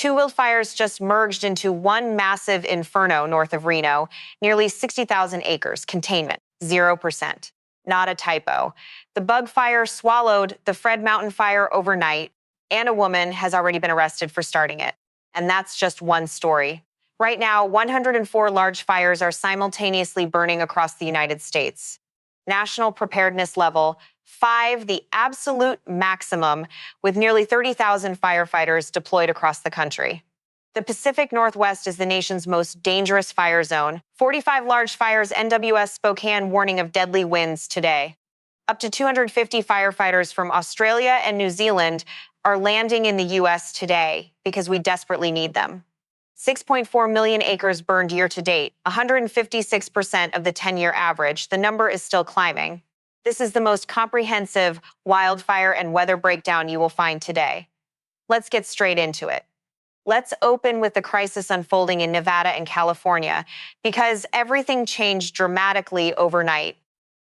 Two wildfires just merged into one massive inferno north of Reno, nearly 60,000 acres, containment, 0%. Not a typo. The bug fire swallowed the Fred Mountain fire overnight, and a woman has already been arrested for starting it. And that's just one story. Right now, 104 large fires are simultaneously burning across the United States. National Preparedness level 5, the absolute maximum, with nearly 30,000 firefighters deployed across the country. The Pacific Northwest is the nation's most dangerous fire zone. 45 large fires, NWS Spokane warning of deadly winds today. Up to 250 firefighters from Australia and New Zealand are landing in the U.S. today because we desperately need them. 6.4 million acres burned year to date, 156% of the 10-year average. The number is still climbing. This is the most comprehensive wildfire and weather breakdown you will find today. Let's get straight into it. Let's open with the crisis unfolding in Nevada and California, because everything changed dramatically overnight.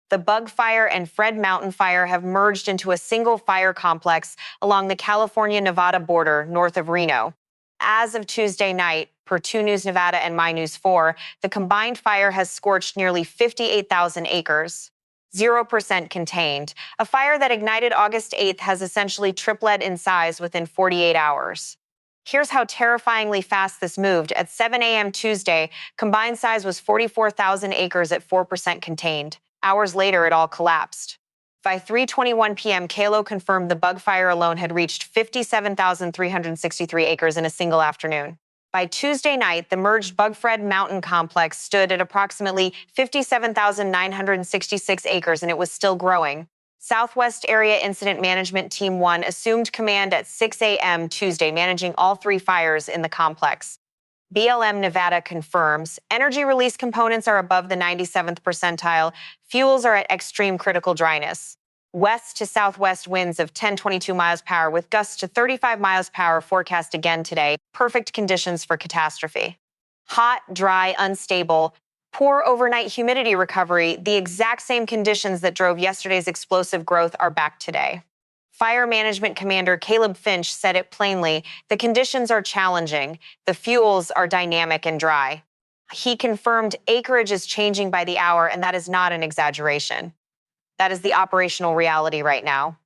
The bug fire and Fred Mountain fire have merged into a single fire complex along the California-Nevada border north of Reno. As of Tuesday night, per 2 News Nevada and My News 4, the combined fire has scorched nearly 58,000 acres. 0% contained. A fire that ignited August 8th has essentially tripled in size within 48 hours. Here's how terrifyingly fast this moved. At 7 a.m. Tuesday, combined size was 44,000 acres at 4% contained. Hours later, it all collapsed. By 3:21 p.m., KALO confirmed the bug fire alone had reached 57,363 acres in a single afternoon. By Tuesday night, the merged Bug-Fred Mountain complex stood at approximately 57,966 acres, and it was still growing. Southwest Area Incident Management Team 1 assumed command at 6 a.m. Tuesday, managing all 3 fires in the complex. BLM Nevada confirms energy release components are above the 97th percentile. Fuels are at extreme critical dryness. West to southwest winds of 10-22 miles per hour with gusts to 35 miles per hour forecast again today. Perfect conditions for catastrophe. Hot, dry, unstable, poor overnight humidity recovery, the exact same conditions that drove yesterday's explosive growth are back today. Fire Management Commander Caleb Finch said it plainly, the conditions are challenging, the fuels are dynamic and dry. He confirmed acreage is changing by the hour, and that is not an exaggeration. That is the operational reality right now.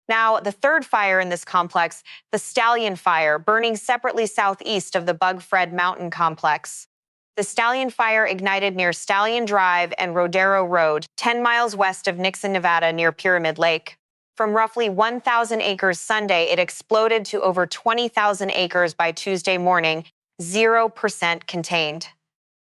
Now, the third fire in this complex, the Stallion Fire, burning separately southeast of the Bug-Fred Mountain complex. The Stallion Fire ignited near Stallion Drive and Rodero Road, 10 miles west of Nixon, Nevada, near Pyramid Lake. From roughly 1,000 acres Sunday, it exploded to over 20,000 acres by Tuesday morning, 0% contained.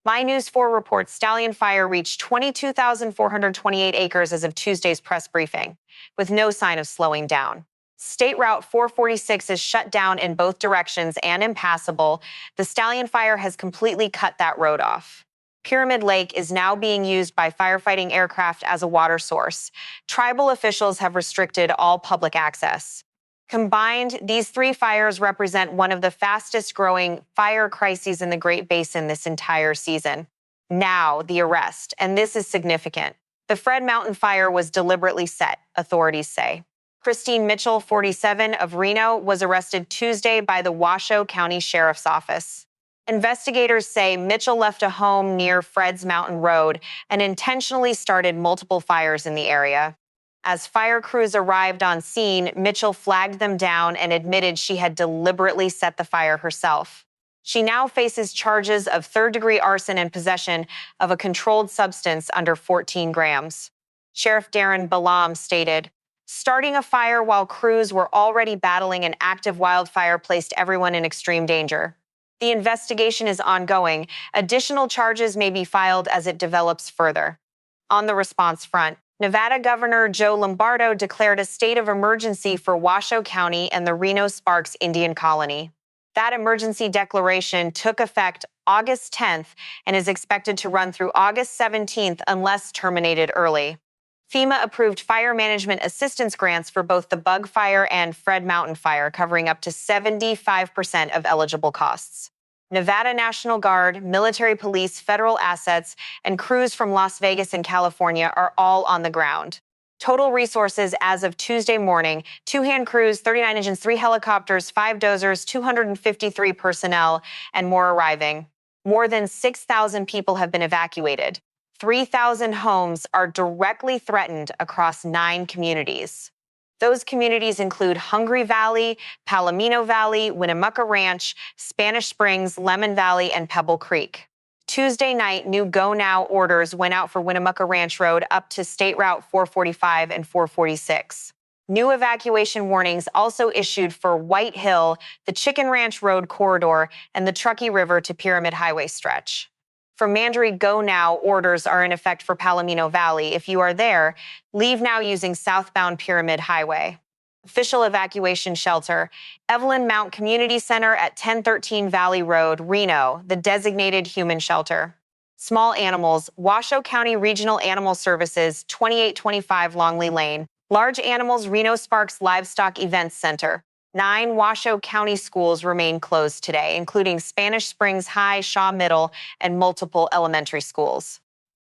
My News 4 reports Stallion Fire reached 22,428 acres as of Tuesday's press briefing, with no sign of slowing down. State Route 446 is shut down in both directions and impassable. The Stallion Fire has completely cut that road off. Pyramid Lake is now being used by firefighting aircraft as a water source. Tribal officials have restricted all public access. Combined, these 3 fires represent one of the fastest growing fire crises in the Great Basin this entire season. Now, the arrest, and this is significant. The Fred Mountain fire was deliberately set, authorities say. Christine Mitchell, 47, of Reno, was arrested Tuesday by the Washoe County Sheriff's Office. Investigators say Mitchell left a home near Fred's Mountain Road and intentionally started multiple fires in the area. As fire crews arrived on scene, Mitchell flagged them down and admitted she had deliberately set the fire herself. She now faces charges of third-degree arson and possession of a controlled substance under 14 grams. Sheriff Darren Balam stated, "Starting a fire while crews were already battling an active wildfire placed everyone in extreme danger. The investigation is ongoing. Additional charges may be filed as it develops further." On the response front, Nevada Governor Joe Lombardo declared a state of emergency for Washoe County and the Reno Sparks Indian Colony. That emergency declaration took effect August 10th and is expected to run through August 17th unless terminated early. FEMA approved fire management assistance grants for both the Bug Fire and Fred Mountain Fire, covering up to 75% of eligible costs. Nevada National Guard, military police, federal assets, and crews from Las Vegas and California are all on the ground. Total resources as of Tuesday morning: 2 hand crews, 39 engines, 3 helicopters, 5 dozers, 253 personnel, and more arriving. More than 6,000 people have been evacuated. 3,000 homes are directly threatened across 9 communities. Those communities include Hungry Valley, Palomino Valley, Winnemucca Ranch, Spanish Springs, Lemon Valley, and Pebble Creek. Tuesday night, new Go Now orders went out for Winnemucca Ranch Road up to State Route 445 and 446. New evacuation warnings also issued for White Hill, the Chicken Ranch Road corridor, and the Truckee River to Pyramid Highway stretch. For Mandaree, Go Now orders are in effect for Palomino Valley. If you are there, leave now using southbound Pyramid Highway. Official evacuation shelter: Evelyn Mount Community Center at 1013 Valley Road, Reno, the designated human shelter. Small animals: Washoe County Regional Animal Services, 2825 Longley Lane. Large animals: Reno Sparks Livestock Events Center. 9 Washoe County schools remain closed today, including Spanish Springs High, Shaw Middle, and multiple elementary schools.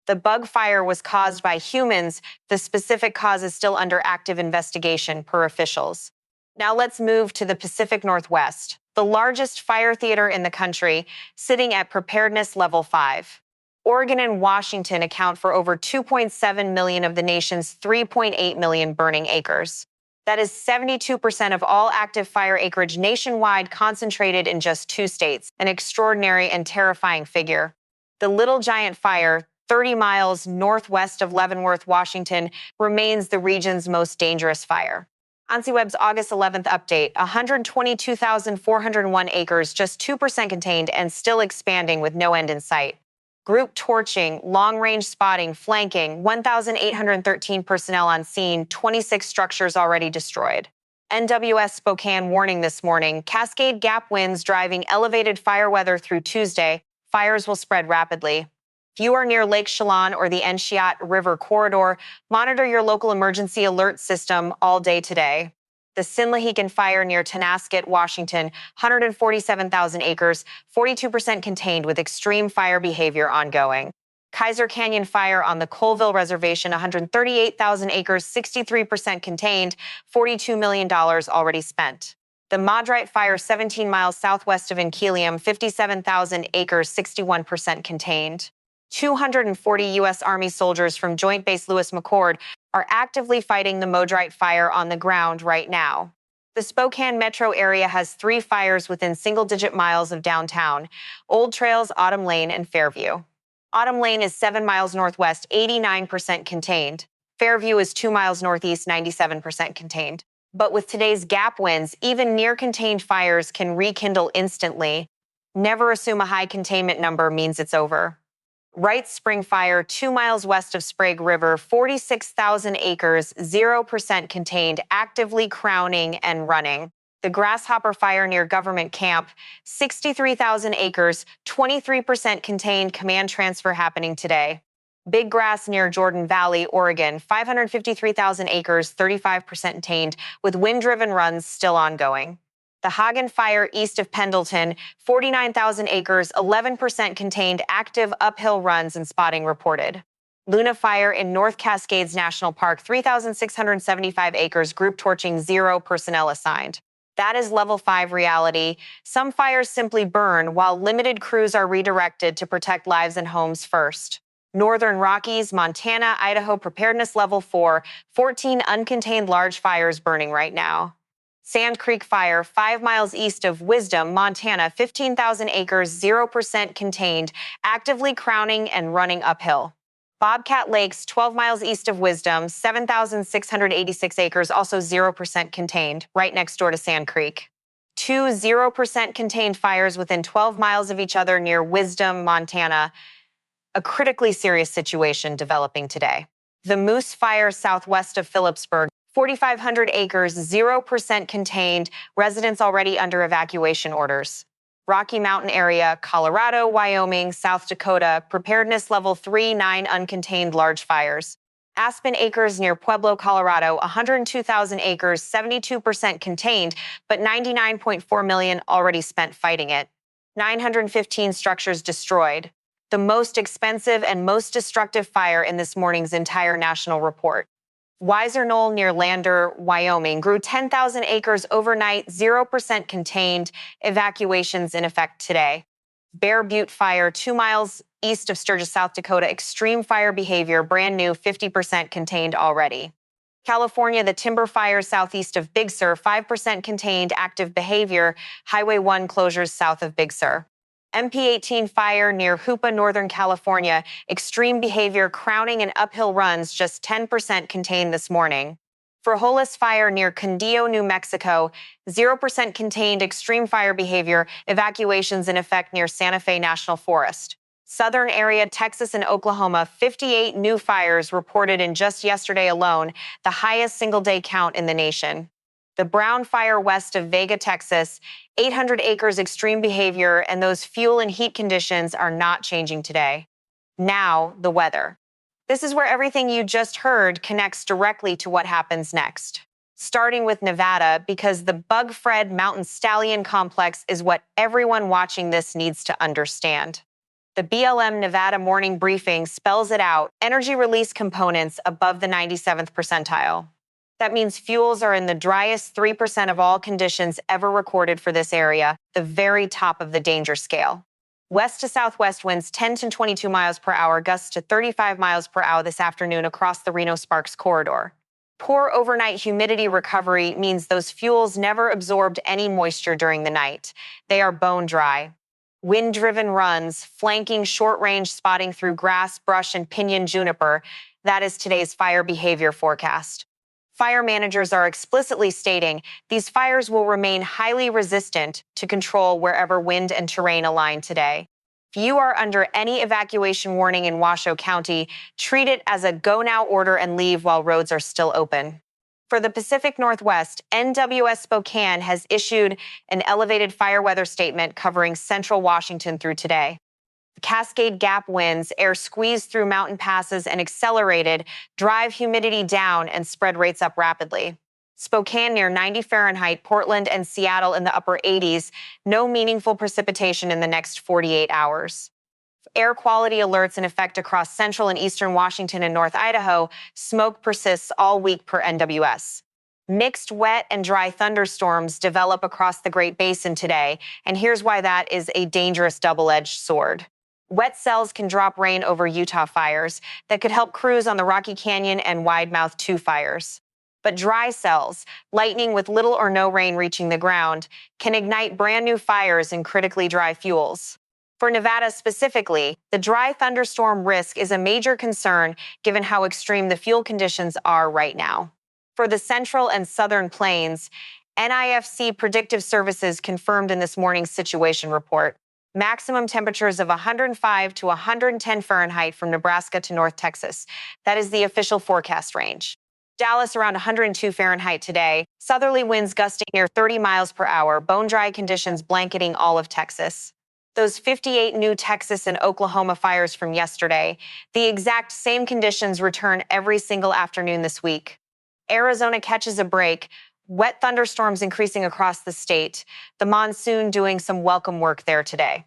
The bug fire was caused by humans. The specific cause is still under active investigation, per officials. Now let's move to the Pacific Northwest, the largest fire theater in the country, sitting at preparedness level 5. Oregon and Washington account for over 2.7 million of the nation's 3.8 million burning acres. That is 72% of all active fire acreage nationwide, concentrated in just 2 states, an extraordinary and terrifying figure. The Little Giant Fire, 30 miles northwest of Leavenworth, Washington, remains the region's most dangerous fire. OnCWeb's August 11th update: 122,401 acres, just 2% contained and still expanding with no end in sight. Group torching, long-range spotting, flanking, 1,813 personnel on scene, 26 structures already destroyed. NWS Spokane warning this morning: Cascade Gap winds driving elevated fire weather through Tuesday. Fires will spread rapidly. If you are near Lake Chelan or the Enshiat River corridor, monitor your local emergency alert system all day today. The Sinlahegan Fire near Tonasket, Washington, 147,000 acres, 42% contained with extreme fire behavior ongoing. Kaiser Canyon Fire on the Colville Reservation, 138,000 acres, 63% contained, $42 million already spent. The Maudrite Fire, 17 miles southwest of Enkelium, 57,000 acres, 61% contained. 240 U.S. Army soldiers from Joint Base Lewis McChord are actively fighting the Maudrite Fire on the ground right now. The Spokane metro area has 3 fires within single-digit miles of downtown: Old Trails, Autumn Lane, and Fairview. Autumn Lane is 7 miles northwest, 89% contained. Fairview is 2 miles northeast, 97% contained. But with today's gap winds, even near-contained fires can rekindle instantly. Never assume a high containment number means it's over. Wright Spring Fire, 2 miles west of Sprague River, 46,000 acres, 0% contained, actively crowning and running. The Grasshopper Fire near Government Camp, 63,000 acres, 23% contained, command transfer happening today. Big Grass near Jordan Valley, Oregon, 553,000 acres, 35% contained, with wind-driven runs still ongoing. The Hagen Fire east of Pendleton, 49,000 acres, 11% contained, active uphill runs and spotting reported. Luna Fire in North Cascades National Park, 3,675 acres, group torching, 0 personnel assigned. That is level 5 reality. Some fires simply burn, while limited crews are redirected to protect lives and homes first. Northern Rockies, Montana, Idaho, preparedness level 4, 14 uncontained large fires burning right now. Sand Creek Fire, 5 miles east of Wisdom, Montana, 15,000 acres, 0% contained, actively crowning and running uphill. Bobcat Lakes, 12 miles east of Wisdom, 7,686 acres, also 0% contained, right next door to Sand Creek. 2 0% contained fires within 12 miles of each other near Wisdom, Montana. A critically serious situation developing today. The Moose Fire southwest of Phillipsburg, 4,500 acres, 0% contained, residents already under evacuation orders. Rocky Mountain area, Colorado, Wyoming, South Dakota, preparedness level 3, 9 uncontained large fires. Aspen Acres near Pueblo, Colorado, 102,000 acres, 72% contained, but 99.4 million already spent fighting it. 915 structures destroyed. The most expensive and most destructive fire in this morning's entire national report. Weiser Knoll near Lander, Wyoming, grew 10,000 acres overnight, 0% contained. Evacuations in effect today. Bear Butte Fire, 2 miles east of Sturgis, South Dakota, extreme fire behavior, brand new, 50% contained already. California, the Timber Fire southeast of Big Sur, 5% contained, active behavior, Highway 1 closures south of Big Sur. MP18 fire near Hoopa, Northern California, extreme behavior, crowning and uphill runs, just 10% contained this morning. Frijoles fire near Condillo, New Mexico, 0% contained, extreme fire behavior, evacuations in effect near Santa Fe National Forest. Southern area, Texas and Oklahoma, 58 new fires reported in just yesterday alone, the highest single-day count in the nation. The Brown Fire west of Vega, Texas, 800 acres extreme behavior, and those fuel and heat conditions are not changing today. Now, the weather. This is where everything you just heard connects directly to what happens next. Starting with Nevada, because the Bug-Fred Mountain Stallion complex is what everyone watching this needs to understand. The BLM Nevada morning briefing spells it out, energy release components above the 97th percentile. That means fuels are in the driest 3% of all conditions ever recorded for this area, the very top of the danger scale. West to southwest winds 10 to 22 miles per hour, gusts to 35 miles per hour this afternoon across the Reno Sparks corridor. Poor overnight humidity recovery means those fuels never absorbed any moisture during the night. They are bone dry. Wind-driven runs, flanking short-range spotting through grass, brush, and pinyon juniper. That is today's fire behavior forecast. Fire managers are explicitly stating these fires will remain highly resistant to control wherever wind and terrain align today. If you are under any evacuation warning in Washoe County, treat it as a go-now order and leave while roads are still open. For the Pacific Northwest, NWS Spokane has issued an elevated fire weather statement covering central Washington through today. The Cascade Gap winds, air squeezed through mountain passes and accelerated, drive humidity down and spread rates up rapidly. Spokane near 90 Fahrenheit, Portland and Seattle in the upper 80s, no meaningful precipitation in the next 48 hours. Air quality alerts in effect across central and eastern Washington and North Idaho. Smoke persists all week per NWS. Mixed wet and dry thunderstorms develop across the Great Basin today, and here's why that is a dangerous double-edged sword. Wet cells can drop rain over Utah fires that could help crews on the Rocky Canyon and Widemouth 2 fires. But dry cells, lightning with little or no rain reaching the ground, can ignite brand new fires in critically dry fuels. For Nevada specifically, the dry thunderstorm risk is a major concern given how extreme the fuel conditions are right now. For the central and southern plains, NIFC Predictive Services confirmed in this morning's situation report maximum temperatures of 105 to 110 Fahrenheit from Nebraska to North Texas. That is the official forecast range. Dallas around 102 Fahrenheit today. Southerly winds gusting near 30 miles per hour. Bone dry conditions blanketing all of Texas. Those 58 new Texas and Oklahoma fires from yesterday, the exact same conditions return every single afternoon this week. Arizona catches a break. Wet thunderstorms increasing across the state. The monsoon doing some welcome work there today.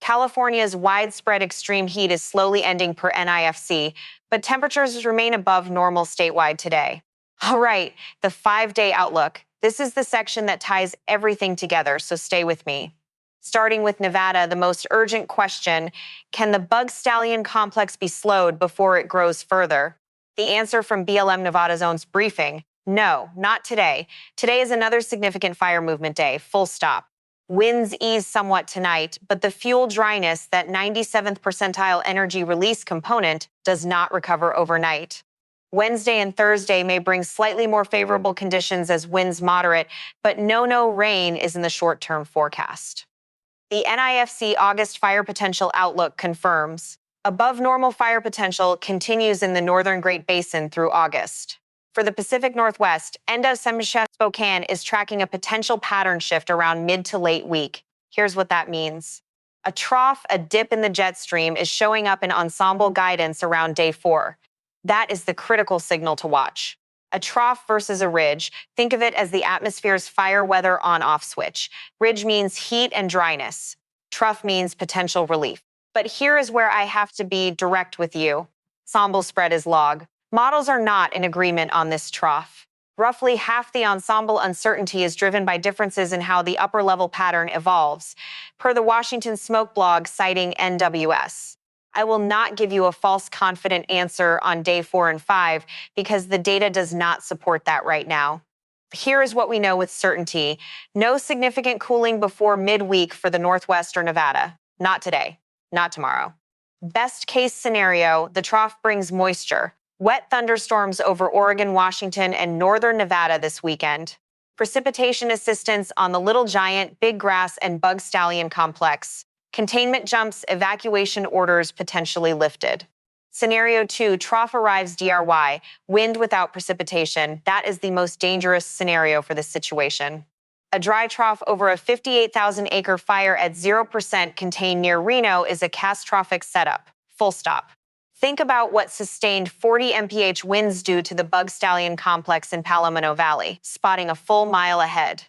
California's widespread extreme heat is slowly ending per NIFC, but temperatures remain above normal statewide today. All right, the 5-day outlook. This is the section that ties everything together, so stay with me. Starting with Nevada, the most urgent question, can the Bug Stallion complex be slowed before it grows further? The answer from BLM Nevada Zone's briefing, no, not today. Today is another significant fire movement day, full stop. Winds ease somewhat tonight, but the fuel dryness, that 97th percentile energy release component, does not recover overnight. Wednesday and Thursday may bring slightly more favorable conditions as winds moderate, but no rain is in the short-term forecast. The NIFC August fire potential outlook confirms above normal fire potential continues in the northern Great Basin through August. For the Pacific Northwest, NWS Spokane is tracking a potential pattern shift around mid to late week. Here's what that means. A trough, a dip in the jet stream, is showing up in ensemble guidance around day 4. That is the critical signal to watch. A trough versus a ridge, think of it as the atmosphere's fire weather on-off switch. Ridge means heat and dryness. Trough means potential relief. But here is where I have to be direct with you. Ensemble spread is log. Models are not in agreement on this trough. Roughly half the ensemble uncertainty is driven by differences in how the upper-level pattern evolves, per the Washington Smoke blog citing NWS. I will not give you a false confident answer on day 4 and 5 because the data does not support that right now. Here is what we know with certainty. No significant cooling before midweek for the Northwest or Nevada. Not today, not tomorrow. Best case scenario, the trough brings moisture. Wet thunderstorms over Oregon, Washington, and northern Nevada this weekend. Precipitation assistance on the Little Giant, Big Grass, and Bug Stallion complex. Containment jumps, evacuation orders potentially lifted. Scenario 2, trough arrives DRY, wind without precipitation. That is the most dangerous scenario for this situation. A dry trough over a 58,000-acre fire at 0% contained near Reno is a catastrophic setup. Full stop. Think about what sustained 40 mph winds do to the Bug Stallion complex in Palomino Valley, spotting a full mile ahead.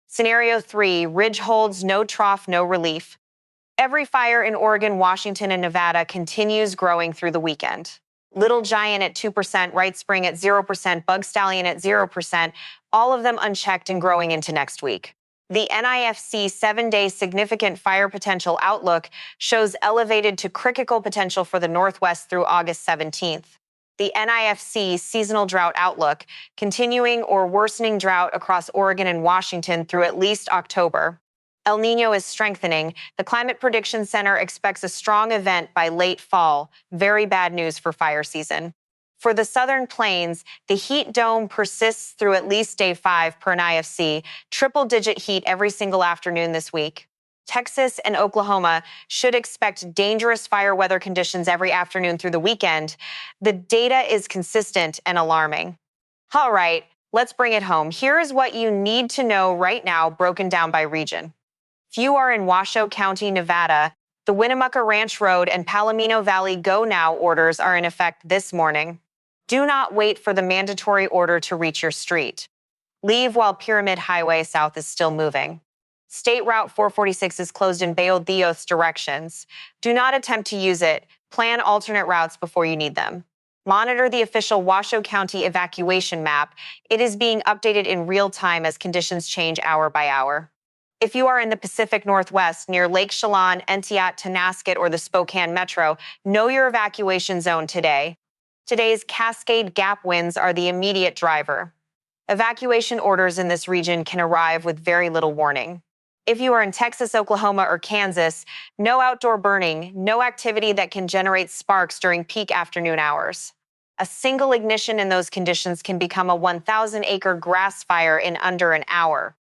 Scenario 3, ridge holds, no trough, no relief. Every fire in Oregon, Washington, and Nevada continues growing through the weekend. Little Giant at 2%, Right Spring at 0%, Bug Stallion at 0%, all of them unchecked and growing into next week. The NIFC 7-day significant fire potential outlook shows elevated to critical potential for the Northwest through August 17th. The NIFC seasonal drought outlook, continuing or worsening drought across Oregon and Washington through at least October. El Nino is strengthening. The Climate Prediction Center expects a strong event by late fall. Very bad news for fire season. For the southern plains, the heat dome persists through at least day 5 per NIFC, triple-digit heat every single afternoon this week. Texas and Oklahoma should expect dangerous fire weather conditions every afternoon through the weekend. The data is consistent and alarming. All right, let's bring it home. Here is what you need to know right now, broken down by region. If you are in Washoe County, Nevada, the Winnemucca Ranch Road and Palomino Valley Go Now orders are in effect this morning. Do not wait for the mandatory order to reach your street. Leave while Pyramid Highway South is still moving. State Route 446 is closed in Bayo Dios directions. Do not attempt to use it. Plan alternate routes before you need them. Monitor the official Washoe County evacuation map. It is being updated in real time as conditions change hour by hour. If you are in the Pacific Northwest near Lake Chelan, Entiat, Tonasket, or the Spokane Metro, know your evacuation zone today. Today's Cascade Gap winds are the immediate driver. Evacuation orders in this region can arrive with very little warning. If you are in Texas, Oklahoma, or Kansas, no outdoor burning, no activity that can generate sparks during peak afternoon hours. A single ignition in those conditions can become a 1,000-acre grass fire in under an hour.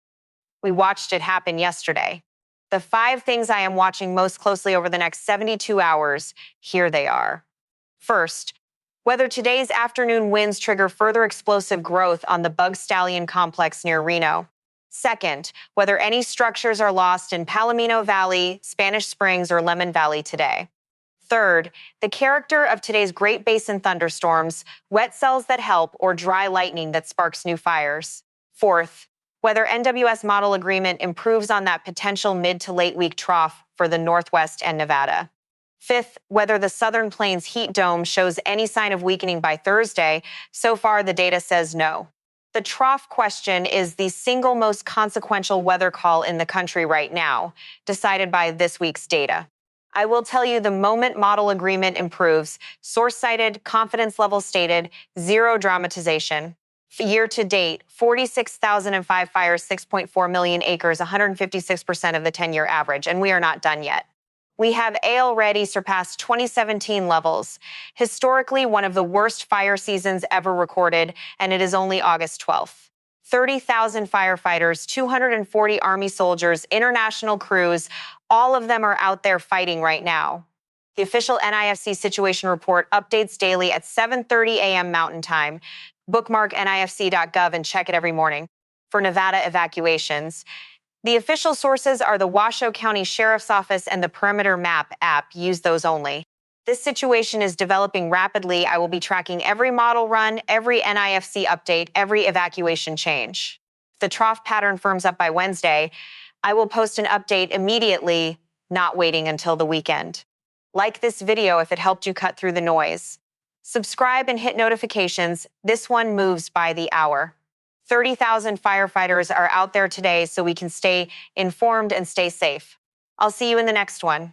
We watched it happen yesterday. The 5 things I am watching most closely over the next 72 hours, here they are. First, whether today's afternoon winds trigger further explosive growth on the Bug Stallion complex near Reno. Second, whether any structures are lost in Palomino Valley, Spanish Springs, or Lemon Valley today. Third, the character of today's Great Basin thunderstorms, wet cells that help, or dry lightning that sparks new fires. Fourth, whether NWS model agreement improves on that potential mid to late week trough for the Northwest and Nevada. Fifth, whether the Southern Plains heat dome shows any sign of weakening by Thursday. So far, the data says no. The trough question is the single most consequential weather call in the country right now, decided by this week's data. I will tell you the moment model agreement improves, source cited, confidence level stated, zero dramatization. Year to date, 46,005 fires, 6.4 million acres, 156% of the 10-year average, and we are not done yet. We have already surpassed 2017 levels, historically one of the worst fire seasons ever recorded, and it is only August 12th. 30,000 firefighters, 240 Army soldiers, international crews, all of them are out there fighting right now. The official NIFC situation report updates daily at 7:30 a.m. Mountain Time. Bookmark nifc.gov and check it every morning. For Nevada evacuations, the official sources are the Washoe County Sheriff's Office and the Perimeter Map app. Use those only. This situation is developing rapidly. I will be tracking every model run, every NIFC update, every evacuation change. If the trough pattern firms up by Wednesday, I will post an update immediately, not waiting until the weekend. Like this video if it helped you cut through the noise. Subscribe and hit notifications. This one moves by the hour. 30,000 firefighters are out there today so we can stay informed and stay safe. I'll see you in the next one.